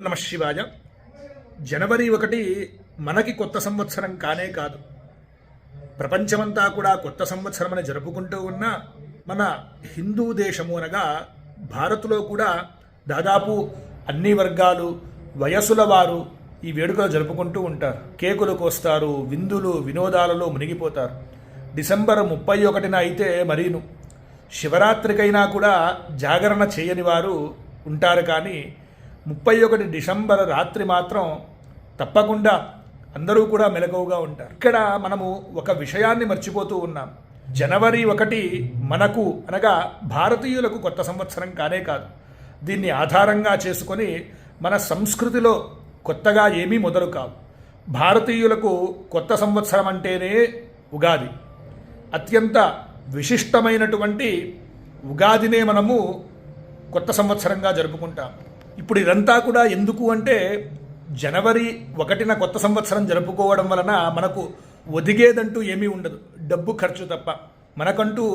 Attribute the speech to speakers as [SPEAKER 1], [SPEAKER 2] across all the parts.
[SPEAKER 1] నమ శివాయ. జనవరి 1 మనకి కొత్త సంవత్సరం కానే కాదు, ప్రపంచమంతా కూడా కొత్త సంవత్సరం అని జరుపుకుంటూ ఉన్న మన హిందూ దేశము అనగా భారత్లో కూడా దాదాపు అన్ని వర్గాలు వయసుల వారు ఈ వేడుకలు జరుపుకుంటూ ఉంటారు. కేకులు కోస్తారు, విందులు వినోదాలలో మునిగిపోతారు. డిసెంబర్ 31న అయితే మరీను శివరాత్రికైనా కూడా జాగరణ చేయని వారు ఉంటారు. కానీ 31 డిసెంబర్ రాత్రి మాత్రం తప్పకుండా అందరూ కూడా మెలకువగా ఉంటారు. ఇక్కడ మనము ఒక విషయాన్ని మర్చిపోతూ ఉన్నాం. జనవరి 1 మనకు అనగా భారతీయులకు కొత్త సంవత్సరం కానే కాదు. దీన్ని ఆధారంగా చేసుకొని మన సంస్కృతిలో కొత్తగా ఏమీ మొదలు కావు. భారతీయులకు కొత్త సంవత్సరం అంటేనే ఉగాది. అత్యంత విశిష్టమైనటువంటి ఉగాదినే మనము కొత్త సంవత్సరంగా జరుపుకుంటాం. ఇప్పుడు ఇదంతా కూడా ఎందుకు అంటే జనవరి 1న కొత్త సంవత్సరం జరుపుకోవడం వలన మనకు ఒదిగేదంటూ ఏమీ ఉండదు, డబ్బు ఖర్చు తప్ప. మనకంటూ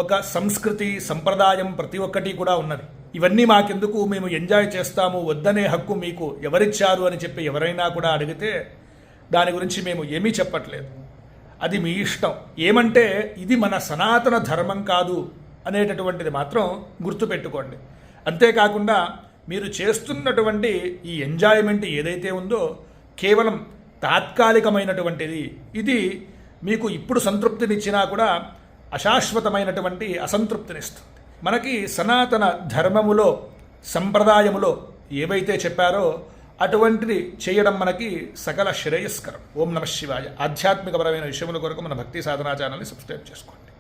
[SPEAKER 1] ఒక సంస్కృతి సంప్రదాయం ప్రతి ఒక్కటి కూడా ఉన్నది. ఇవన్నీ మాకెందుకు, మేము ఎంజాయ్ చేస్తాము, వద్దనే హక్కు మీకు ఎవరిచ్చారు అని చెప్పి ఎవరైనా కూడా అడిగితే దాని గురించి మేము ఏమీ చెప్పట్లేదు. అది మీ ఇష్టం. ఏమంటే ఇది మన సనాతన ధర్మం కాదు అనేటటువంటిది మాత్రం గుర్తుపెట్టుకోండి. అంతేకాకుండా మీరు చేస్తున్నటువంటి ఈ ఎంజాయ్మెంట్ ఏదైతే ఉందో కేవలం తాత్కాలికమైనటువంటిది. ఇది మీకు ఇప్పుడు సంతృప్తినిచ్చినా కూడా అశాశ్వతమైనటువంటి అసంతృప్తినిస్తుంది. మనకి సనాతన ధర్మములో సంప్రదాయములో ఏవైతే చెప్పారో అటువంటిది చేయడం మనకి సకల శ్రేయస్కరం. ఓం నమ శివాయ. ఆధ్యాత్మికపరమైన విషయముల కొరకు మన భక్తి సాధనా ఛానల్ని సబ్స్క్రైబ్ చేసుకోండి.